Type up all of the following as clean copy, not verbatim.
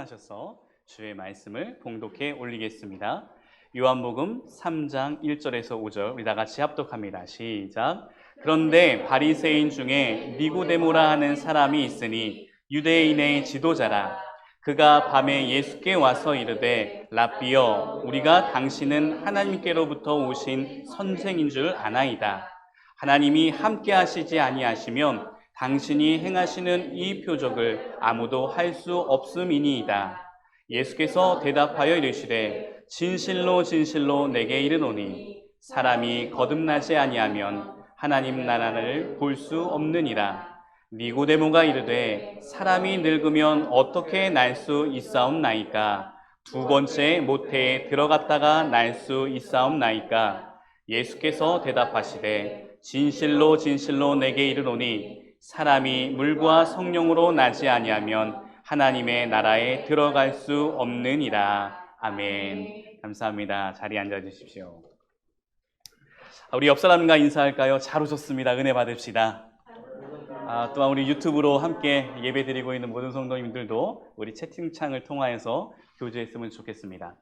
일어나셔서 주의 말씀을 봉독해 올리겠습니다. 요한복음 3장 1절에서 5절 우리 다 같이 합독합니다. 시작. 그런데 바리새인 중에 니고데모라 하는 사람이 있으니 유대인의 지도자라. 그가 밤에 예수께 와서 이르되 랍비여, 우리가 당신은 하나님께로부터 오신 선생인 줄 아나이다. 하나님이 함께 하시지 아니하시면 당신이 행하시는 이 표적을 아무도 할 수 없음이니이다. 예수께서 대답하여 이르시되 진실로 진실로 내게 이르노니 사람이 거듭나지 아니하면 하나님 나라를 볼 수 없느니라. 니고데모가 이르되 사람이 늙으면 어떻게 날 수 있사옵나이까? 두 번째 모태에 들어갔다가 날 수 있사옵나이까? 예수께서 대답하시되 진실로 진실로 내게 이르노니 사람이 물과 성령으로 나지 아니하면 하나님의 나라에 들어갈 수 없느니라. 아멘. 감사합니다. 자리에 앉아 주십시오. 우리 옆 사람과 인사할까요? 잘 오셨습니다. 은혜 받읍시다. 또한 우리 유튜브로 함께 예배드리고 있는 모든 성도님들도 우리 채팅창을 통하여서 교제했으면 좋겠습니다.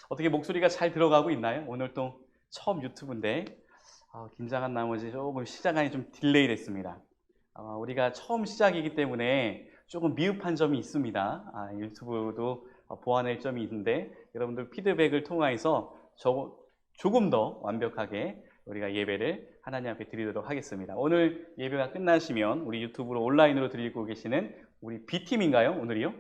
어떻게 목소리가 잘 들어가고 있나요? 오늘 또 처음 유튜브인데 긴장한 나머지 조금 시작이 좀 딜레이 됐습니다. 우리가 처음 시작이기 때문에 조금 미흡한 점이 있습니다. 유튜브도 보완할 점이 있는데 여러분들 피드백을 통해서 조금 더 완벽하게 우리가 예배를 하나님 앞에 드리도록 하겠습니다. 오늘 예배가 끝나시면 우리 유튜브로 온라인으로 드리고 계시는 우리 B팀인가요? 오늘이요?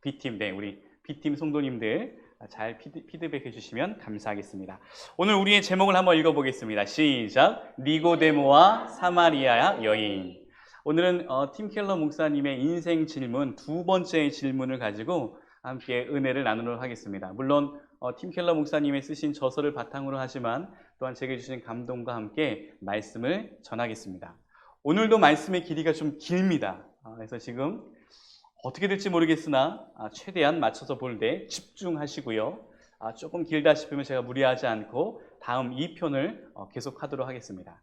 B팀, 네, 우리 B팀 성도님들 잘 피드백 해주시면 감사하겠습니다. 오늘 우리의 제목을 한번 읽어보겠습니다. 시작! 니고데모와 사마리아 여인. 오늘은 팀 켈러 목사님의 인생 질문 두 번째 질문을 가지고 함께 은혜를 나누도록 하겠습니다. 물론 팀 켈러 목사님의 쓰신 저서를 바탕으로 하지만 또한 제게 주신 감동과 함께 말씀을 전하겠습니다. 오늘도 말씀의 길이가 좀 길입니다. 그래서 지금 어떻게 될지 모르겠으나 최대한 맞춰서 볼 때 집중하시고요. 조금 길다 싶으면 제가 무리하지 않고 다음 2편을 계속하도록 하겠습니다.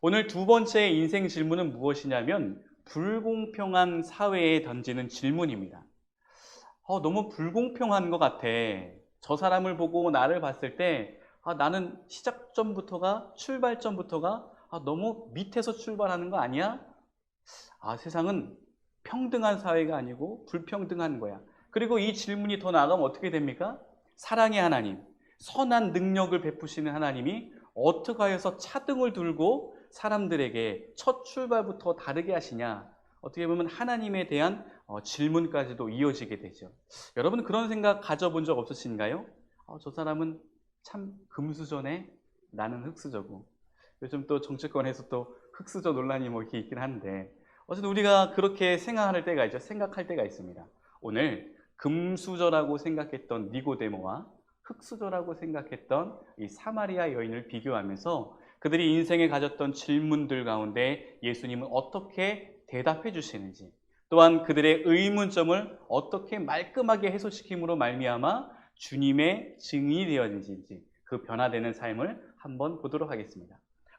오늘 두 번째 인생 질문은 무엇이냐면 불공평한 사회에 던지는 질문입니다. 너무 불공평한 것 같아. 저 사람을 보고 나를 봤을 때 나는 시작점부터가 출발점부터가 너무 밑에서 출발하는 거 아니야? 세상은 평등한 사회가 아니고 불평등한 거야. 그리고 이 질문이 더 나아가면 어떻게 됩니까? 사랑의 하나님, 선한 능력을 베푸시는 하나님이 어떻게 하여서 차등을 두고 사람들에게 첫 출발부터 다르게 하시냐? 어떻게 보면 하나님에 대한 질문까지도 이어지게 되죠. 여러분 그런 생각 가져본 적 없으신가요? 저 사람은 참 금수저네, 나는 흙수저고. 요즘 또 정치권에서 또 흙수저 논란이 이렇게 있긴 한데 어쨌든 우리가 그렇게 생각할 때가 있습니다. 오늘 금수저라고 생각했던 니고데모와 흙수저라고 생각했던 이 사마리아 여인을 비교하면서 그들이 인생에 가졌던 질문들 가운데 예수님은 어떻게 대답해 주시는지, 또한 그들의 의문점을 어떻게 말끔하게 해소시킴으로 말미암아 주님의 증인이 되어지는지 그 변화되는 삶을 한번 보도록 하겠습니다.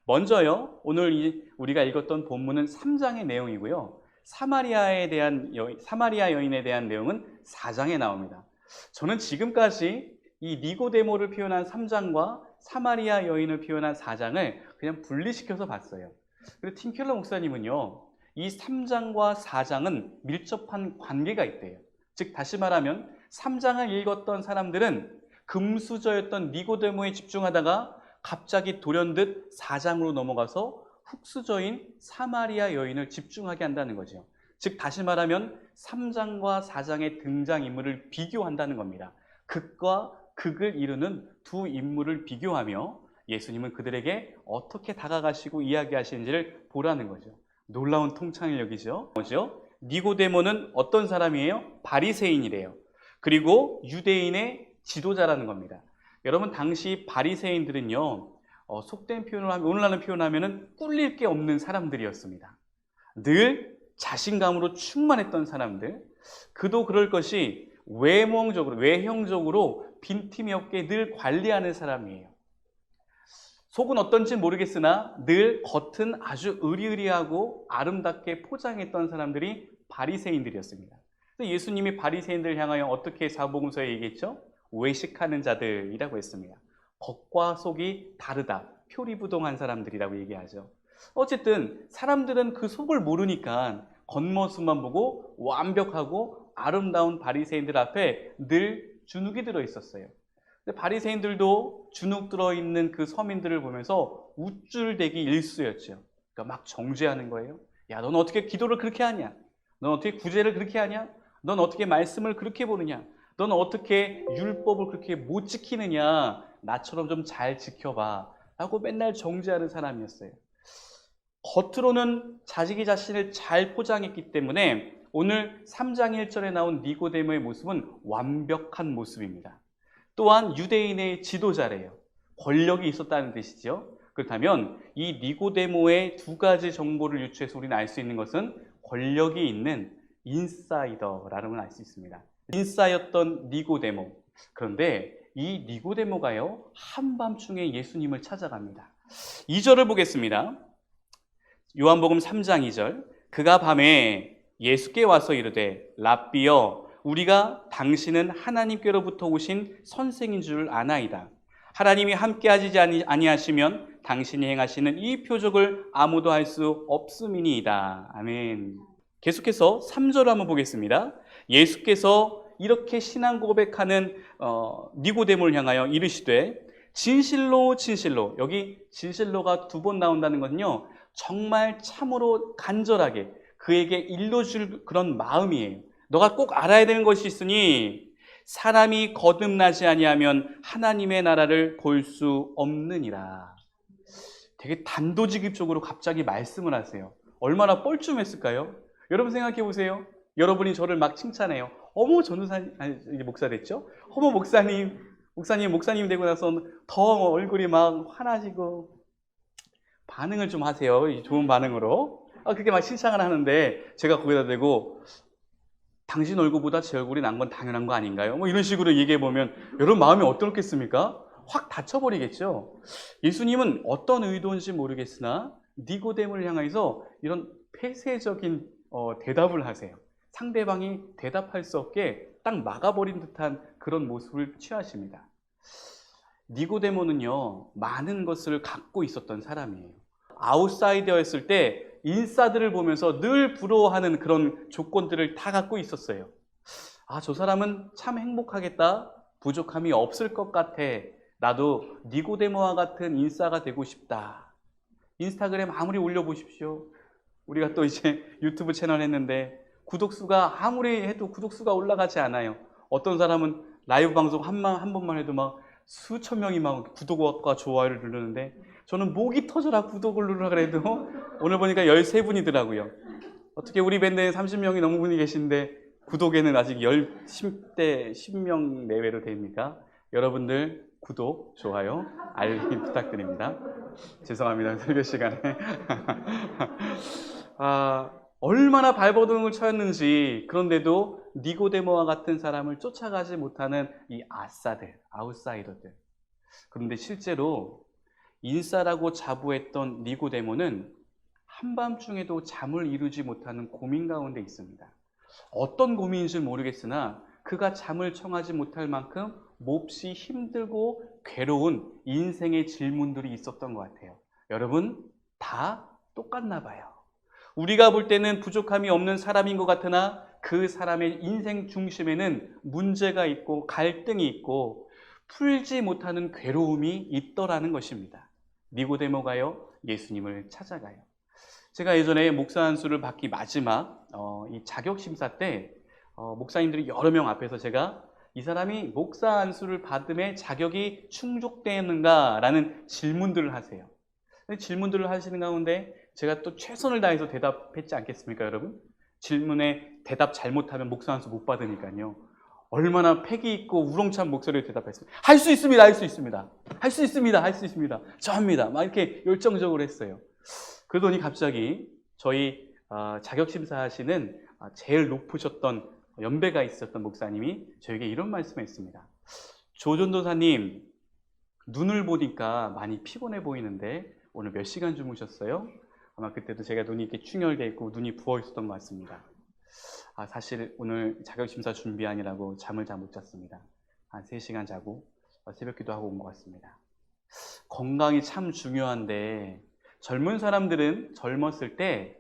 먼저요, 오늘 우리가 읽었던 본문은 3장의 내용이고요. 사마리아 여인에 대한 내용은 4장에 나옵니다. 저는 지금까지 이 니고데모를 표현한 3장과 사마리아 여인을 표현한 4장을 그냥 분리시켜서 봤어요. 그리고 팀 켈러 목사님은요, 이 3장과 4장은 밀접한 관계가 있대요. 즉 다시 말하면 3장을 읽었던 사람들은 금수저였던 니고데모에 집중하다가 갑자기 돌연듯 4장으로 넘어가서 흙수저인 사마리아 여인을 집중하게 한다는 거죠. 즉 다시 말하면 3장과 4장의 등장인물을 비교한다는 겁니다. 극과 극을 이루는 두 인물을 비교하며 예수님은 그들에게 어떻게 다가가시고 이야기하시는지를 보라는 거죠. 놀라운 통찰력이죠. 뭐죠? 니고데모는 어떤 사람이에요? 바리새인이래요. 그리고 유대인의 지도자라는 겁니다. 여러분 당시 바리새인들은요, 속된 표현을 하면, 오늘날은 표현하면은 꿀릴 게 없는 사람들이었습니다. 늘 자신감으로 충만했던 사람들, 그도 그럴 것이 외형적으로 빈틈이 없게 늘 관리하는 사람이에요. 속은 어떤지 모르겠으나 늘 겉은 아주 의리의리하고 아름답게 포장했던 사람들이 바리새인들이었습니다. 그래서 예수님이 바리새인들 향하여 어떻게 사복음서에 얘기했죠? 외식하는 자들이라고 했습니다. 겉과 속이 다르다. 표리부동한 사람들이라고 얘기하죠. 어쨌든 사람들은 그 속을 모르니까 겉모습만 보고 완벽하고 아름다운 바리새인들 앞에 늘 주눅이 들어 있었어요. 근데 바리새인들도 주눅 들어 있는 그 서민들을 보면서 우쭐대기 일쑤였죠. 그러니까 막 정죄하는 거예요. 야, 넌 어떻게 기도를 그렇게 하냐? 넌 어떻게 구제를 그렇게 하냐? 넌 어떻게 말씀을 그렇게 보느냐? 넌 어떻게 율법을 그렇게 못 지키느냐? 나처럼 좀 잘 지켜봐. 라고 맨날 정죄하는 사람이었어요. 겉으로는 자기 자신을 잘 포장했기 때문에 오늘 3장 1절에 나온 니고데모의 모습은 완벽한 모습입니다. 또한 유대인의 지도자래요. 권력이 있었다는 뜻이죠. 그렇다면 이 니고데모의 두 가지 정보를 유추해서 우리는 알 수 있는 것은 권력이 있는 인사이더라는 걸 알 수 있습니다. 인싸였던 니고데모. 그런데 이 니고데모가요, 한밤중에 예수님을 찾아갑니다. 2절을 보겠습니다. 요한복음 3장 2절. 그가 밤에 예수께 와서 이르되 랍비여 우리가 당신은 하나님께로부터 오신 선생인 줄 아나이다. 하나님이 함께 하지 아니하시면 당신이 행하시는 이 표적을 아무도 할 수 없음이니이다. 아멘. 계속해서 3절을 한번 보겠습니다. 예수께서 이렇게 신앙 고백하는 니고데모를 향하여 이르시되 진실로 진실로, 여기 진실로가 두 번 나온다는 것은요, 정말 참으로 간절하게 그에게 일러줄 그런 마음이에요. 너가 꼭 알아야 되는 것이 있으니 사람이 거듭나지 아니하면 하나님의 나라를 볼 수 없느니라. 되게 단도직입적으로 갑자기 말씀을 하세요. 얼마나 뻘쭘했을까요? 여러분 생각해 보세요. 여러분이 저를 막 칭찬해요. 어머 전도사님, 아니 이제 목사 됐죠? 어머 목사님 되고 나서 더 얼굴이 막 환하시고 반응을 좀 하세요. 좋은 반응으로. 그렇게 막 칭찬을 하는데 제가 거기다 대고 당신 얼굴보다 제 얼굴이 난 건 당연한 거 아닌가요? 뭐 이런 식으로 얘기해 보면 여러분 마음이 어떻겠습니까? 확 닫혀버리겠죠. 예수님은 어떤 의도인지 모르겠으나 니고데모를 향해서 이런 폐쇄적인 대답을 하세요. 상대방이 대답할 수 없게 딱 막아버린 듯한 그런 모습을 취하십니다. 니고데모는요, 많은 것을 갖고 있었던 사람이에요. 아웃사이더였을 때 인싸들을 보면서 늘 부러워하는 그런 조건들을 다 갖고 있었어요. 저 사람은 참 행복하겠다. 부족함이 없을 것 같아. 나도 니고데모와 같은 인싸가 되고 싶다. 인스타그램 아무리 올려보십시오. 우리가 또 이제 유튜브 채널 했는데 구독수가 아무리 해도 구독수가 올라가지 않아요. 어떤 사람은 라이브 방송 한 번만 해도 막 수천 명이 막 구독과 좋아요를 누르는데 저는 목이 터져라 구독을 누르라 그래도 오늘 보니까 13분이더라고요. 어떻게 우리 밴드에 30명이 넘은 분이 계신데 구독에는 아직 10대 10명 내외로 됩니까? 여러분들 구독, 좋아요, 알림 부탁드립니다. 죄송합니다. 설교 시간에. 얼마나 발버둥을 쳤는지. 그런데도 니고데모와 같은 사람을 쫓아가지 못하는 이 아싸들, 아웃사이더들. 그런데 실제로 인싸라고 자부했던 니고데모는 한밤중에도 잠을 이루지 못하는 고민 가운데 있습니다. 어떤 고민인지 모르겠으나 그가 잠을 청하지 못할 만큼 몹시 힘들고 괴로운 인생의 질문들이 있었던 것 같아요. 여러분 다 똑같나 봐요. 우리가 볼 때는 부족함이 없는 사람인 것 같으나 그 사람의 인생 중심에는 문제가 있고 갈등이 있고 풀지 못하는 괴로움이 있더라는 것입니다. 니고데모가요, 예수님을 찾아가요. 제가 예전에 목사 안수를 받기 마지막 이 자격심사 때 목사님들이 여러 명 앞에서 제가 이 사람이 목사 안수를 받음에 자격이 충족되는가라는 질문들을 하세요. 질문들을 하시는 가운데 제가 또 최선을 다해서 대답했지 않겠습니까, 여러분? 질문에 대답 잘못하면 목사 안수 못 받으니까요. 얼마나 패기 있고 우렁찬 목소리로 대답했습니다. 할 수 있습니다, 할 수 있습니다. 할 수 있습니다, 할 수 있습니다. 저 합니다. 막 이렇게 열정적으로 했어요. 그러더니 갑자기 저희 자격심사 하시는 제일 높으셨던 연배가 있었던 목사님이 저에게 이런 말씀을 했습니다. 조전도사님, 눈을 보니까 많이 피곤해 보이는데 오늘 몇 시간 주무셨어요? 아마 그때도 제가 눈이 이렇게 충혈되어 있고 눈이 부어 있었던 것 같습니다. 사실 오늘 자격심사 준비하느라고 잠을 잘 못 잤습니다. 한 3시간 자고 새벽 기도하고 온 것 같습니다. 건강이 참 중요한데 젊은 사람들은 젊었을 때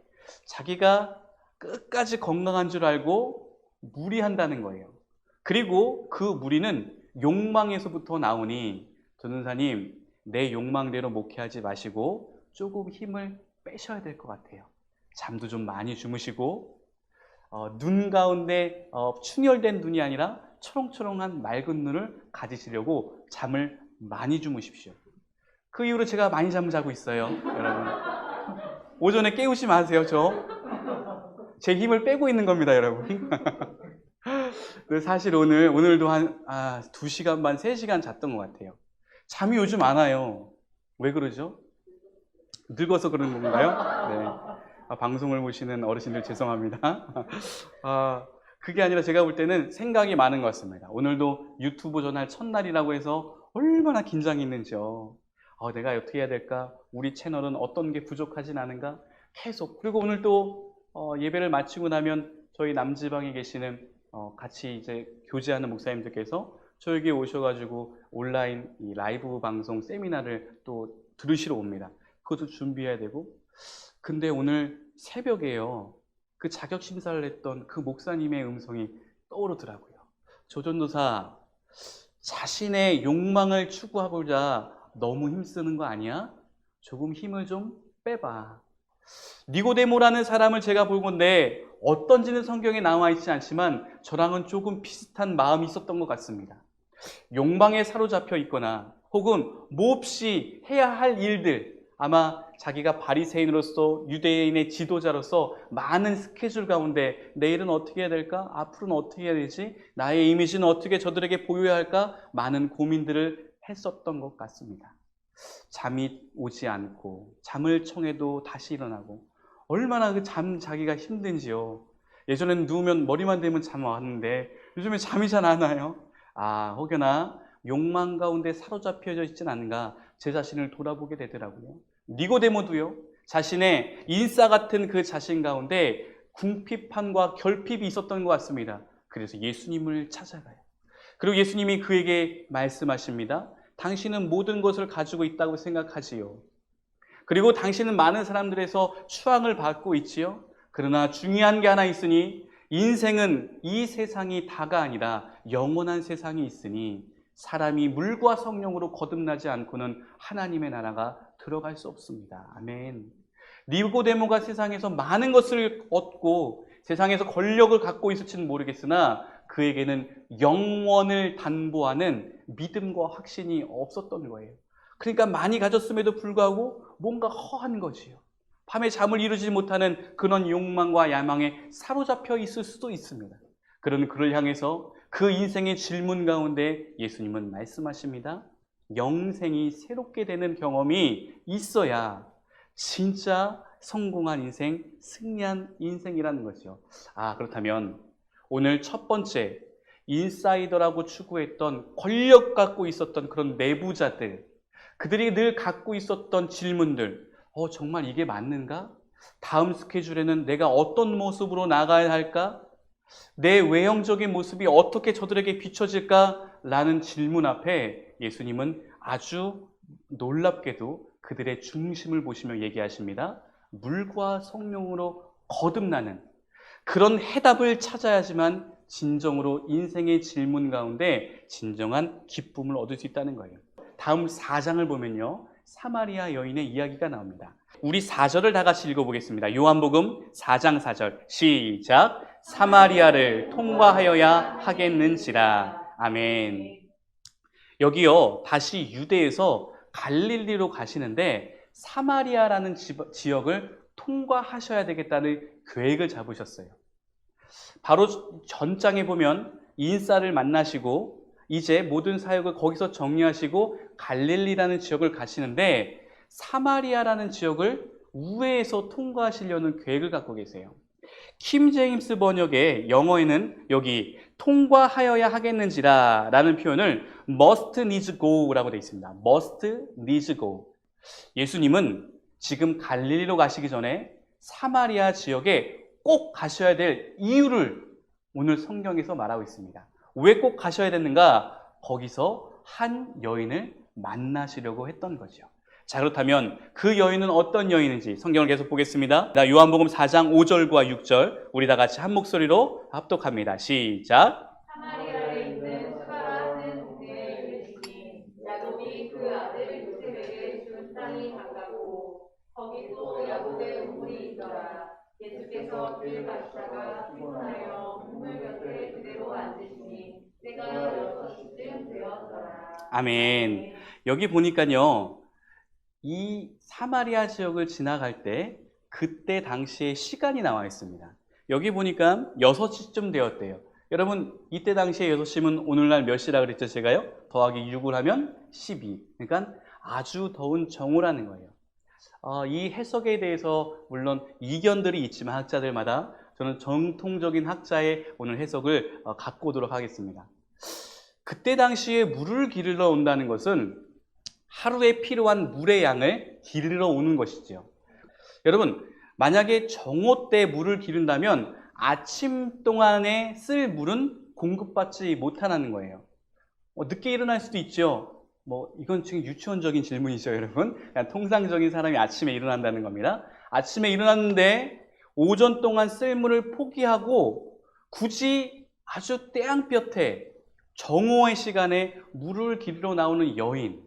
자기가 끝까지 건강한 줄 알고 무리한다는 거예요. 그리고 그 무리는 욕망에서부터 나오니 전도사님, 내 욕망대로 목회하지 마시고 조금 힘을 빼셔야 될 것 같아요. 잠도 좀 많이 주무시고 눈 가운데 충혈된 눈이 아니라 초롱초롱한 맑은 눈을 가지시려고 잠을 많이 주무십시오. 그 이후로 제가 많이 잠을 자고 있어요. 여러분, 오전에 깨우지 마세요. 제 힘을 빼고 있는 겁니다, 여러분. 사실 오늘도 한 2시간 반, 3시간 잤던 것 같아요. 잠이 요즘 안 와요. 왜 그러죠? 늙어서 그런 건가요? 네. 방송을 보시는 어르신들 죄송합니다. 그게 아니라 제가 볼 때는 생각이 많은 것 같습니다. 오늘도 유튜브 전할 첫날이라고 해서 얼마나 긴장이 있는지요. 내가 어떻게 해야 될까? 우리 채널은 어떤 게 부족하진 않은가? 계속. 그리고 오늘 또 예배를 마치고 나면 저희 남지방에 계시는 같이 이제 교제하는 목사님들께서 저에게 오셔가지고 온라인 이 라이브 방송 세미나를 또 들으시러 옵니다. 그것도 준비해야 되고. 근데 오늘 새벽에요, 그 자격 심사를 했던 그 목사님의 음성이 떠오르더라고요. 조전도사, 자신의 욕망을 추구하고자 너무 힘쓰는 거 아니야? 조금 힘을 좀 빼봐. 니고데모라는 사람을 제가 볼 건데 어떤지는 성경에 나와 있지 않지만 저랑은 조금 비슷한 마음이 있었던 것 같습니다. 욕망에 사로잡혀 있거나 혹은 몹시 해야 할 일들, 아마 자기가 바리새인으로서 유대인의 지도자로서 많은 스케줄 가운데 내일은 어떻게 해야 될까? 앞으로는 어떻게 해야 되지? 나의 이미지는 어떻게 저들에게 보여야 할까? 많은 고민들을 했었던 것 같습니다. 잠이 오지 않고 잠을 청해도 다시 일어나고 얼마나 그 자기가 힘든지요. 예전에는 누우면 머리만 대면 잠 왔는데 요즘에 잠이 잘 안 와요. 혹여나 욕망 가운데 사로잡혀져 있진 않은가 제 자신을 돌아보게 되더라고요. 니고데모도요, 자신의 인싸 같은 그 자신 가운데 궁핍함과 결핍이 있었던 것 같습니다. 그래서 예수님을 찾아가요. 그리고 예수님이 그에게 말씀하십니다. 당신은 모든 것을 가지고 있다고 생각하지요. 그리고 당신은 많은 사람들에서 추앙을 받고 있지요. 그러나 중요한 게 하나 있으니 인생은 이 세상이 다가 아니라 영원한 세상이 있으니 사람이 물과 성령으로 거듭나지 않고는 하나님의 나라가 들어갈 수 없습니다. 아멘. 니고데모가 세상에서 많은 것을 얻고 세상에서 권력을 갖고 있을지는 모르겠으나 그에게는 영원을 담보하는 믿음과 확신이 없었던 거예요. 그러니까 많이 가졌음에도 불구하고 뭔가 허한 거지요. 밤에 잠을 이루지 못하는 그런 욕망과 야망에 사로잡혀 있을 수도 있습니다. 그런 그를 향해서 그 인생의 질문 가운데 예수님은 말씀하십니다. 영생이 새롭게 되는 경험이 있어야 진짜 성공한 인생, 승리한 인생이라는 거죠. 그렇다면 오늘 첫 번째, 인사이더라고 추구했던 권력 갖고 있었던 그런 내부자들, 그들이 늘 갖고 있었던 질문들, 정말 이게 맞는가? 다음 스케줄에는 내가 어떤 모습으로 나가야 할까? 내 외형적인 모습이 어떻게 저들에게 비춰질까? 라는 질문 앞에 예수님은 아주 놀랍게도 그들의 중심을 보시며 얘기하십니다. 물과 성령으로 거듭나는 그런 해답을 찾아야지만 진정으로 인생의 질문 가운데 진정한 기쁨을 얻을 수 있다는 거예요. 다음 4장을 보면요, 사마리아 여인의 이야기가 나옵니다. 우리 4절을 다 같이 읽어보겠습니다. 요한복음 4장 4절 시작. 사마리아를 통과하여야 하겠는지라. 아멘. 여기요, 다시 유대에서 갈릴리로 가시는데 사마리아라는 지역을 통과하셔야 되겠다는 계획을 잡으셨어요. 바로 전장에 보면 인사를 만나시고 이제 모든 사역을 거기서 정리하시고 갈릴리라는 지역을 가시는데 사마리아라는 지역을 우회해서 통과하시려는 계획을 갖고 계세요. 킴 제임스 번역의 영어에는 여기 통과하여야 하겠는지라 라는 표현을 must needs go 라고 되어 있습니다. must needs go. 예수님은 지금 갈릴리로 가시기 전에 사마리아 지역에 꼭 가셔야 될 이유를 오늘 성경에서 말하고 있습니다. 왜 꼭 가셔야 됐는가? 거기서 한 여인을 만나시려고 했던 거죠. 자, 그렇다면 그 여인은 어떤 여인인지 성경을 계속 보겠습니다. 요한복음 4장 5절과 6절 우리 다 같이 한 목소리로 합독합니다. 시작. 사마리아에 있는 수가라는 동네에 이르시니 야곱이 그 아들 요셉에게 준 땅이 가깝고 거기도 야곱의 우물이 있더라. 예수께서 길 가시다가 피곤하여 우물 곁에 그대로 앉으시니 때가 6시쯤 되었더라. 아멘. 여기 보니까요, 이 사마리아 지역을 지나갈 때 그때 당시의 시간이 나와 있습니다. 여기 보니까 6시쯤 되었대요. 여러분, 이때 당시에 6시면 오늘날 몇 시라 그랬죠? 제가요? 더하기 6을 하면 12. 그러니까 아주 더운 정오라는 거예요. 이 해석에 대해서 물론 이견들이 있지만 학자들마다 저는 정통적인 학자의 오늘 해석을 갖고 오도록 하겠습니다. 그때 당시에 물을 기르러 온다는 것은 하루에 필요한 물의 양을 기르러 오는 것이죠. 여러분, 만약에 정오 때 물을 기른다면 아침 동안에 쓸 물은 공급받지 못하는 거예요. 늦게 일어날 수도 있죠. 이건 지금 유치원적인 질문이죠, 여러분. 그냥 통상적인 사람이 아침에 일어난다는 겁니다. 아침에 일어났는데 오전 동안 쓸 물을 포기하고 굳이 아주 때양볕에 정오의 시간에 물을 기르러 나오는 여인.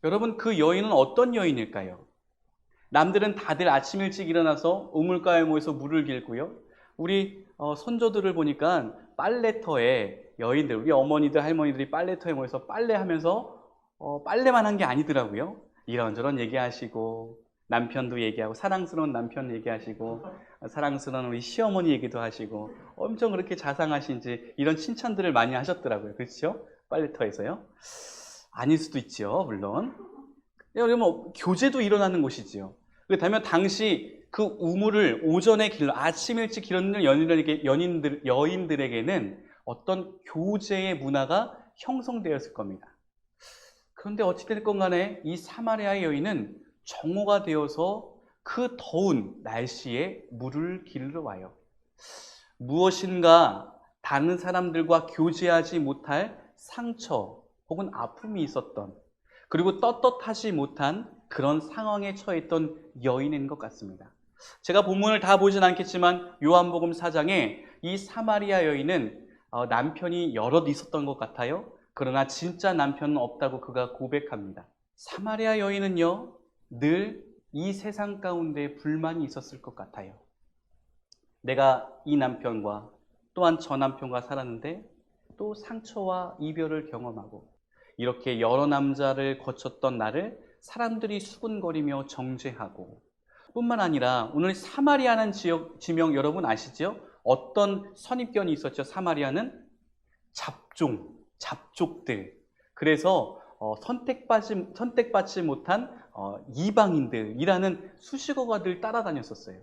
여러분, 그 여인은 어떤 여인일까요? 남들은 다들 아침 일찍 일어나서 우물가에 모여서 물을 길고요. 우리 선조들을 보니까 빨래터에 여인들, 우리 어머니들, 할머니들이 빨래터에 모여서 빨래하면서 빨래만 한 게 아니더라고요. 이런저런 얘기하시고 남편도 얘기하고 사랑스러운 남편 얘기하시고 사랑스러운 우리 시어머니 얘기도 하시고 엄청 그렇게 자상하신지 이런 칭찬들을 많이 하셨더라고요. 그렇죠? 빨래터에서요. 아닐 수도 있죠, 물론. 그러면 교제도 일어나는 곳이지요. 그렇다면 당시 그 우물을 오전에 아침 일찍 기르는 여인들에게는 어떤 교제의 문화가 형성되었을 겁니다. 그런데 어찌됐건 간에 이 사마리아의 여인은 정오가 되어서 그 더운 날씨에 물을 기르러 와요. 무엇인가 다른 사람들과 교제하지 못할 상처 혹은 아픔이 있었던, 그리고 떳떳하지 못한 그런 상황에 처했던 여인인 것 같습니다. 제가 본문을 다 보진 않겠지만 요한복음 4장에 이 사마리아 여인은 남편이 여럿 있었던 것 같아요. 그러나 진짜 남편은 없다고 그가 고백합니다. 사마리아 여인은요, 늘 이 세상 가운데 불만이 있었을 것 같아요. 내가 이 남편과 또한 저 남편과 살았는데 또 상처와 이별을 경험하고 이렇게 여러 남자를 거쳤던 나를 사람들이 수군거리며 정죄하고, 뿐만 아니라 오늘 사마리아라는 지명 여러분 아시죠? 어떤 선입견이 있었죠? 사마리아는 잡족들. 그래서 선택받지 못한 이방인들이라는 수식어가 늘 따라다녔었어요.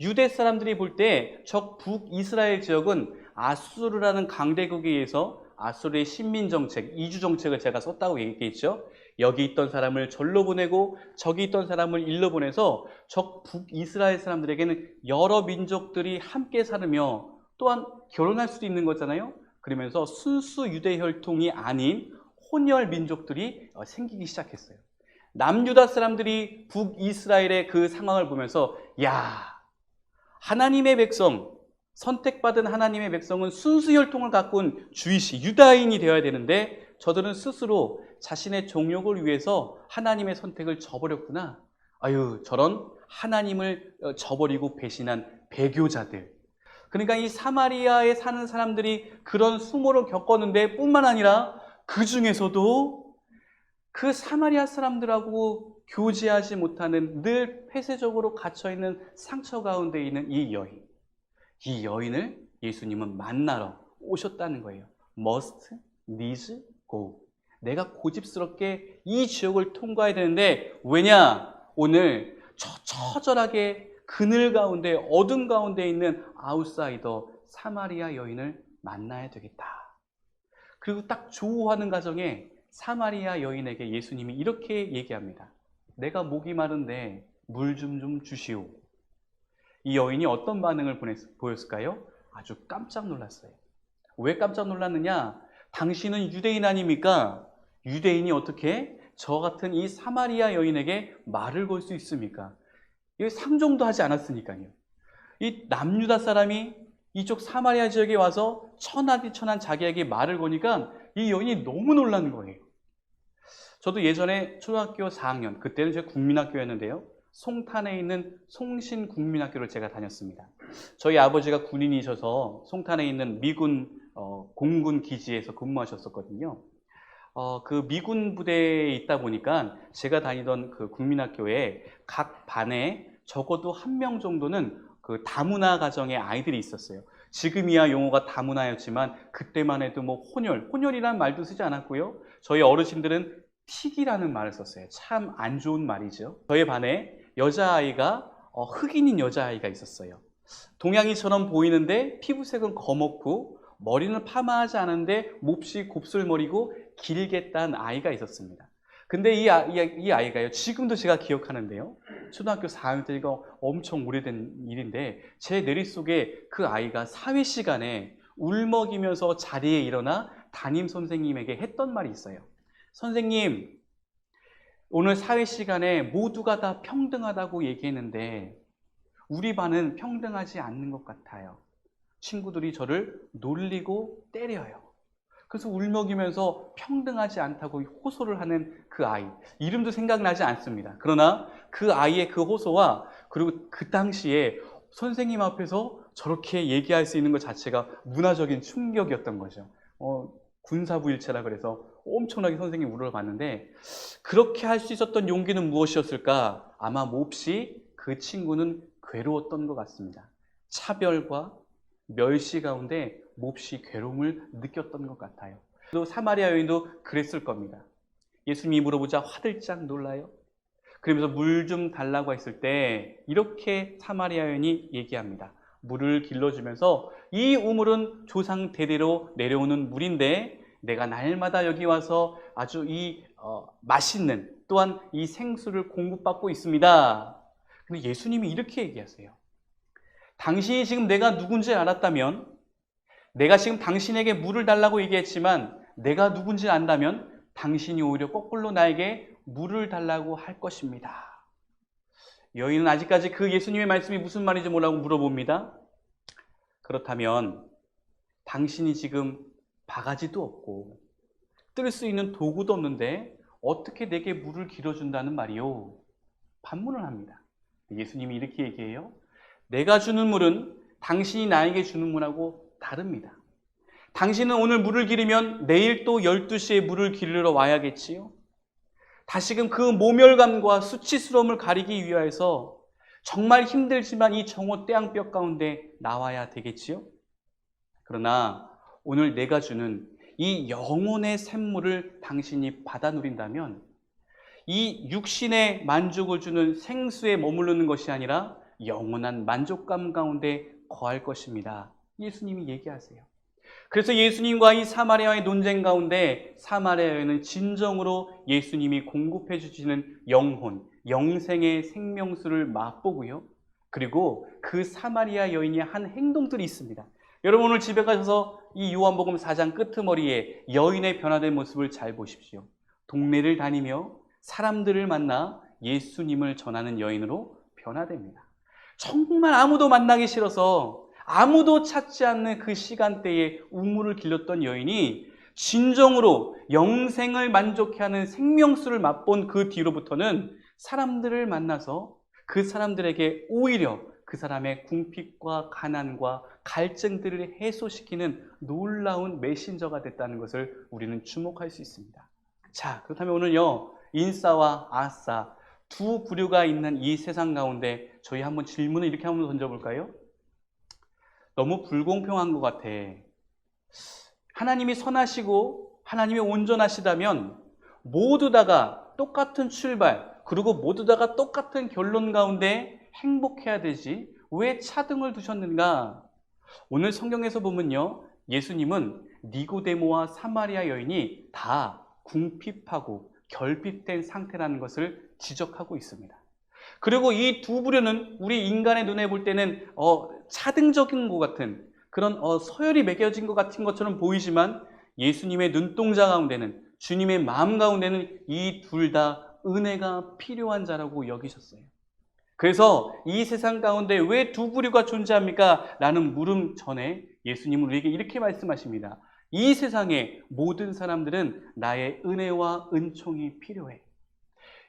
유대 사람들이 볼 때 저 북이스라엘 지역은 아수르라는 강대국에 의해서 아수르의 식민정책, 이주정책을 제가 썼다고 얘기했죠. 여기 있던 사람을 절로 보내고 저기 있던 사람을 일로 보내서 저 북이스라엘 사람들에게는 여러 민족들이 함께 살으며 또한 결혼할 수도 있는 거잖아요. 그러면서 순수 유대 혈통이 아닌 혼혈 민족들이 생기기 시작했어요. 남유다 사람들이 북이스라엘의 그 상황을 보면서 하나님의 백성, 선택받은 하나님의 백성은 순수 혈통을 갖고 온 주이시, 유다인이 되어야 되는데 저들은 스스로 자신의 종욕을 위해서 하나님의 선택을 저버렸구나. 저런 하나님을 저버리고 배신한 배교자들. 그러니까 이 사마리아에 사는 사람들이 그런 수모를 겪었는데 뿐만 아니라 그 중에서도 그 사마리아 사람들하고 교제하지 못하는 늘 폐쇄적으로 갇혀있는 상처 가운데 있는 이 여인을 예수님은 만나러 오셨다는 거예요. Must, needs, go. 내가 고집스럽게 이 지역을 통과해야 되는데 왜냐? 오늘 처절하게 그늘 가운데 어둠 가운데 있는 아웃사이더 사마리아 여인을 만나야 되겠다. 그리고 딱 조우하는 가정에 사마리아 여인에게 예수님이 이렇게 얘기합니다. 내가 목이 마른데 물 좀 주시오. 이 여인이 어떤 반응을 보였을까요? 아주 깜짝 놀랐어요. 왜 깜짝 놀랐느냐? 당신은 유대인 아닙니까? 유대인이 어떻게 저 같은 이 사마리아 여인에게 말을 걸 수 있습니까? 이게 상종도 하지 않았으니까요. 이 남유다 사람이 이쪽 사마리아 지역에 와서 천하디천한 자기에게 말을 거니까 이 여인이 너무 놀란 거예요. 저도 예전에 초등학교 4학년, 그때는 제가 국민학교였는데요. 송탄에 있는 송신국민학교를 제가 다녔습니다. 저희 아버지가 군인이셔서 송탄에 있는 미군 공군 기지에서 근무하셨었거든요. 그 미군 부대에 있다 보니까 제가 다니던 그 국민학교에 각 반에 적어도 한 명 정도는 그 다문화 가정의 아이들이 있었어요. 지금이야 용어가 다문화였지만 그때만 해도 뭐 혼혈이라는 말도 쓰지 않았고요. 저희 어르신들은 틱이라는 말을 썼어요. 참 안 좋은 말이죠. 저희 반에 여자아이가 흑인인 여자아이가 있었어요. 동양인처럼 보이는데 피부색은 검었고 머리는 파마하지 않은데 몹시 곱슬머리고 길게 딴 아이가 있었습니다. 근데 이 아이가요, 지금도 제가 기억하는데요. 초등학교 4학년 때니까 엄청 오래된 일인데 제 머릿속에 그 아이가 사회 시간에 울먹이면서 자리에 일어나 담임 선생님에게 했던 말이 있어요. 선생님, 오늘 사회 시간에 모두가 다 평등하다고 얘기했는데 우리 반은 평등하지 않는 것 같아요. 친구들이 저를 놀리고 때려요. 그래서 울먹이면서 평등하지 않다고 호소를 하는 그 아이. 이름도 생각나지 않습니다. 그러나 그 아이의 그 호소와 그리고 그 당시에 선생님 앞에서 저렇게 얘기할 수 있는 것 자체가 문화적인 충격이었던 거죠. 군사부일체라 그래서 엄청나게 선생님 울어봤는데 그렇게 할 수 있었던 용기는 무엇이었을까? 아마 몹시 그 친구는 괴로웠던 것 같습니다. 차별과 멸시 가운데 몹시 괴로움을 느꼈던 것 같아요. 또 사마리아 여인도 그랬을 겁니다. 예수님이 물어보자 화들짝 놀라요. 그러면서 물 좀 달라고 했을 때 이렇게 사마리아 여인이 얘기합니다. 물을 길러주면서 이 우물은 조상 대대로 내려오는 물인데 내가 날마다 여기 와서 아주 맛있는 또한 이 생수를 공급받고 있습니다. 근데 예수님이 이렇게 얘기하세요. 당신이 지금 내가 누군지 알았다면, 내가 지금 당신에게 물을 달라고 얘기했지만 내가 누군지 안다면 당신이 오히려 거꾸로 나에게 물을 달라고 할 것입니다. 여인은 아직까지 그 예수님의 말씀이 무슨 말인지 뭐라고 물어봅니다. 그렇다면 당신이 지금 바가지도 없고 뜰 수 있는 도구도 없는데 어떻게 내게 물을 길어준다는 말이요? 반문을 합니다. 예수님이 이렇게 얘기해요. 내가 주는 물은 당신이 나에게 주는 물하고 다릅니다. 당신은 오늘 물을 기르면 내일 또 12시에 물을 기르러 와야겠지요? 다시금 그 모멸감과 수치스러움을 가리기 위하여서 정말 힘들지만 이 정오 떼양볕 가운데 나와야 되겠지요? 그러나 오늘 내가 주는 이 영혼의 샘물을 당신이 받아 누린다면 이 육신의 만족을 주는 생수에 머무르는 것이 아니라 영원한 만족감 가운데 거할 것입니다. 예수님이 얘기하세요. 그래서 예수님과 이 사마리아의 논쟁 가운데 사마리아에는 진정으로 예수님이 공급해 주시는 영혼, 영생의 생명수를 맛보고요. 그리고 그 사마리아 여인이 한 행동들이 있습니다. 여러분 오늘 집에 가셔서 이 요한복음 4장 끄트머리에 여인의 변화된 모습을 잘 보십시오. 동네를 다니며 사람들을 만나 예수님을 전하는 여인으로 변화됩니다. 정말 아무도 만나기 싫어서 아무도 찾지 않는 그 시간대에 우물을 길렀던 여인이 진정으로 영생을 만족해 하는 생명수를 맛본 그 뒤로부터는 사람들을 만나서 그 사람들에게 오히려 그 사람의 궁핍과 가난과 갈증들을 해소시키는 놀라운 메신저가 됐다는 것을 우리는 주목할 수 있습니다. 자, 그렇다면 오늘요, 인싸와 아싸 두 부류가 있는 이 세상 가운데 저희 한번 질문을 이렇게 한번 던져볼까요? 너무 불공평한 것 같아. 하나님이 선하시고 하나님이 온전하시다면 모두 다가 똑같은 출발 그리고 모두 다가 똑같은 결론 가운데 행복해야 되지 왜 차등을 두셨는가? 오늘 성경에서 보면요, 예수님은 니고데모와 사마리아 여인이 다 궁핍하고 결핍된 상태라는 것을 지적하고 있습니다. 그리고 이 두 부류는 우리 인간의 눈에 볼 때는 차등적인 것 같은 그런 서열이 매겨진 것 같은 것처럼 보이지만 예수님의 눈동자 가운데는, 주님의 마음 가운데는 이 둘 다 은혜가 필요한 자라고 여기셨어요. 그래서 이 세상 가운데 왜 두 부류가 존재합니까? 라는 물음 전에 예수님은 우리에게 이렇게 말씀하십니다. 이 세상의 모든 사람들은 나의 은혜와 은총이 필요해.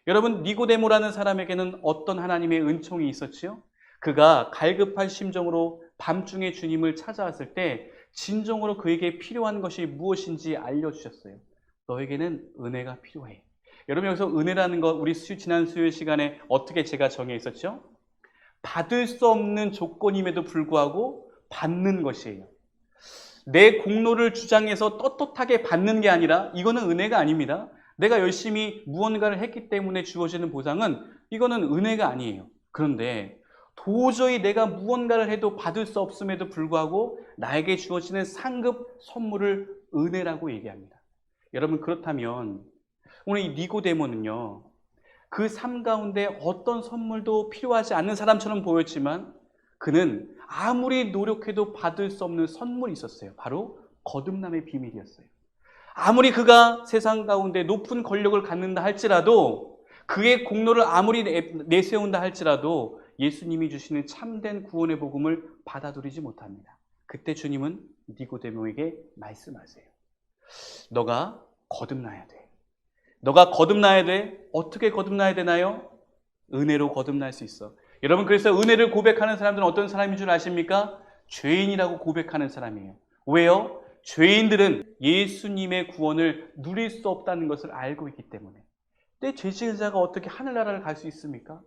여러분, 니고데모라는 사람에게는 어떤 하나님의 은총이 있었지요? 그가 갈급한 심정으로 밤중에 주님을 찾아왔을 때 진정으로 그에게 필요한 것이 무엇인지 알려주셨어요. 너에게는 은혜가 필요해. 여러분, 여기서 은혜라는 것 우리 지난 수요일 시간에 어떻게 제가 정해 있었죠? 받을 수 없는 조건임에도 불구하고 받는 것이에요. 내 공로를 주장해서 떳떳하게 받는 게 아니라 이거는 은혜가 아닙니다. 내가 열심히 무언가를 했기 때문에 주어지는 보상은 이거는 은혜가 아니에요. 그런데 도저히 내가 무언가를 해도 받을 수 없음에도 불구하고 나에게 주어지는 상급 선물을 은혜라고 얘기합니다. 여러분, 그렇다면 오늘 이 니고데모는요, 그 삶 가운데 어떤 선물도 필요하지 않는 사람처럼 보였지만 그는 아무리 노력해도 받을 수 없는 선물이 있었어요. 바로 거듭남의 비밀이었어요. 아무리 그가 세상 가운데 높은 권력을 갖는다 할지라도, 그의 공로를 아무리 내세운다 할지라도 예수님이 주시는 참된 구원의 복음을 받아들이지 못합니다. 그때 주님은 니고데모에게 말씀하세요. 너가 거듭나야 돼. 너가 거듭나야 돼. 어떻게 거듭나야 되나요? 은혜로 거듭날 수 있어. 여러분, 그래서 은혜를 고백하는 사람들은 어떤 사람인 줄 아십니까? 죄인이라고 고백하는 사람이에요. 왜요? 죄인들은 예수님의 구원을 누릴 수 없다는 것을 알고 있기 때문에. 내 죄 지은 자가 어떻게 하늘나라를 갈 수 있습니까?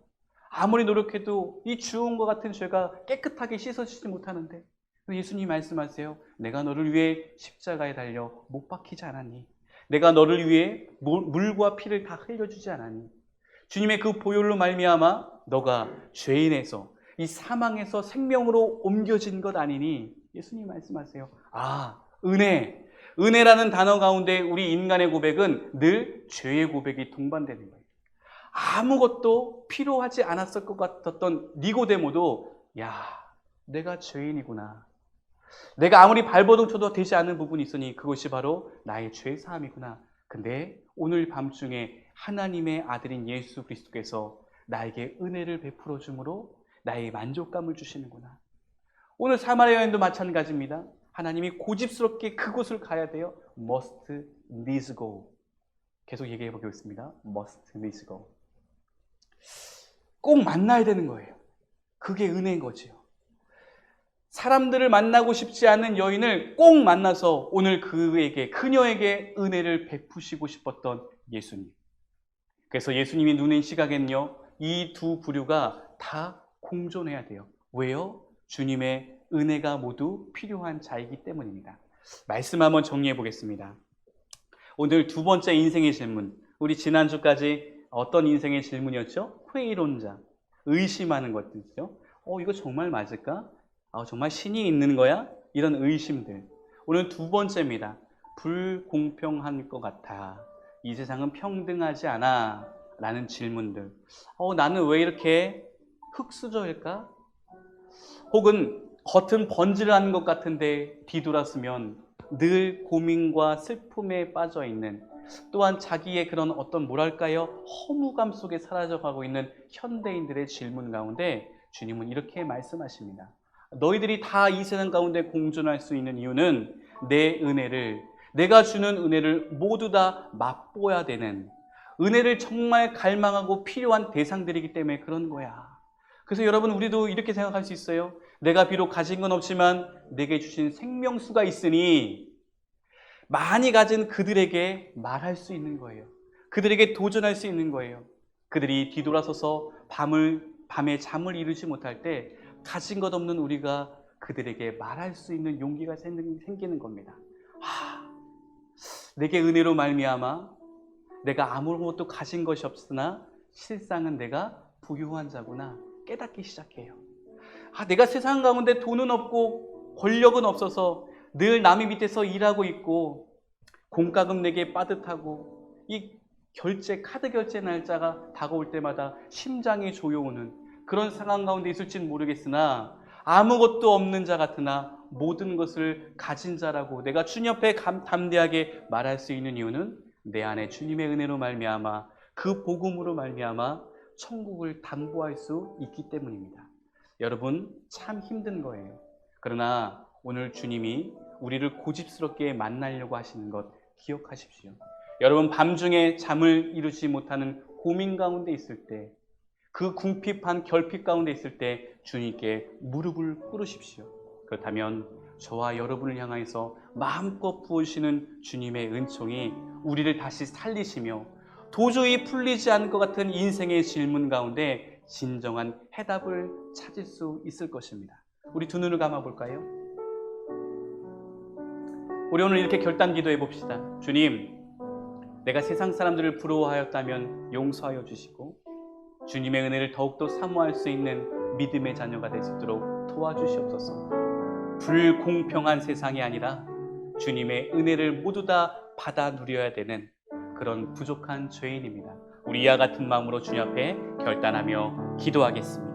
아무리 노력해도 이 주홍과 같은 죄가 깨끗하게 씻어지지 못하는데 예수님이 말씀하세요. 내가 너를 위해 십자가에 달려 못 박히지 않았니? 내가 너를 위해 물과 피를 다 흘려주지 않았니? 주님의 그 보혈로 말미암아 너가 죄인에서 이 사망에서 생명으로 옮겨진 것 아니니? 예수님이 말씀하세요. 아, 은혜라는 단어 가운데 우리 인간의 고백은 늘 죄의 고백이 동반되는 거예요. 아무것도 필요하지 않았을 것 같았던 니고데모도 야, 내가 죄인이구나. 내가 아무리 발버둥 쳐도 되지 않는 부분이 있으니 그것이 바로 나의 죄사함이구나. 근데 오늘 밤중에 하나님의 아들인 예수 그리스도께서 나에게 은혜를 베풀어 주므로 나의 만족감을 주시는구나. 오늘 사마리아 여인도 마찬가지입니다. 하나님이 고집스럽게 그곳을 가야 돼요. Must needs go. 계속 얘기해 보겠습니다. Must needs go. 꼭 만나야 되는 거예요. 그게 은혜인 거지요. 사람들을 만나고 싶지 않은 여인을 꼭 만나서 오늘 그녀에게 은혜를 베푸시고 싶었던 예수님. 그래서 예수님이 누린 시각에는요, 이 두 부류가 다 공존해야 돼요. 왜요? 주님의 은혜가 모두 필요한 자이기 때문입니다. 말씀 한번 정리해 보겠습니다. 오늘 두 번째 인생의 질문. 우리 지난주까지 어떤 인생의 질문이었죠? 회의론자, 의심하는 것들이죠. 이거 정말 맞을까? 정말 신이 있는 거야? 이런 의심들. 오늘 두 번째입니다. 불공평한 것 같아. 이 세상은 평등하지 않아. 라는 질문들. 나는 왜 이렇게 흙수저일까? 혹은 겉은 번질하는 것 같은데 뒤돌았으면 늘 고민과 슬픔에 빠져 있는, 또한 자기의 그런 어떤 뭐랄까요? 허무감 속에 사라져가고 있는 현대인들의 질문 가운데 주님은 이렇게 말씀하십니다. 너희들이 다 이 세상 가운데 공존할 수 있는 이유는 내가 주는 은혜를 모두 다 맛보아야 되는, 은혜를 정말 갈망하고 필요한 대상들이기 때문에 그런 거야. 그래서 여러분, 우리도 이렇게 생각할 수 있어요. 내가 비록 가진 건 없지만 내게 주신 생명수가 있으니 많이 가진 그들에게 말할 수 있는 거예요. 그들에게 도전할 수 있는 거예요. 그들이 뒤돌아서서 밤에 잠을 이루지 못할 때 가진 것 없는 우리가 그들에게 말할 수 있는 용기가 생기는 겁니다. 내게 은혜로 말미암아 내가 아무것도 가진 것이 없으나 실상은 내가 부유한 자구나 깨닫기 시작해요. 내가 세상 가운데 돈은 없고 권력은 없어서 늘 남의 밑에서 일하고 있고 공과금 내게 빠듯하고 이 카드 결제 날짜가 다가올 때마다 심장이 조여오는 그런 상황 가운데 있을지는 모르겠으나 아무것도 없는 자 같으나 모든 것을 가진 자라고 내가 주님 앞에 담대하게 말할 수 있는 이유는 내 안에 주님의 은혜로 말미암아 그 복음으로 말미암아 천국을 담보할 수 있기 때문입니다. 여러분, 참 힘든 거예요. 그러나 오늘 주님이 우리를 고집스럽게 만나려고 하시는 것 기억하십시오. 여러분, 밤중에 잠을 이루지 못하는 고민 가운데 있을 때, 그 궁핍한 결핍 가운데 있을 때 주님께 무릎을 꿇으십시오. 그렇다면 저와 여러분을 향해서 마음껏 부으시는 주님의 은총이 우리를 다시 살리시며 도저히 풀리지 않을 것 같은 인생의 질문 가운데 진정한 해답을 찾을 수 있을 것입니다. 우리 두 눈을 감아볼까요? 우리 오늘 이렇게 결단 기도해 봅시다. 주님, 내가 세상 사람들을 부러워하였다면 용서하여 주시고 주님의 은혜를 더욱더 사모할 수 있는 믿음의 자녀가 될 수 있도록 도와주시옵소서. 불공평한 세상이 아니라 주님의 은혜를 모두 다 받아 누려야 되는 그런 부족한 죄인입니다. 우리 이와 같은 마음으로 주님 앞에 결단하며 기도하겠습니다.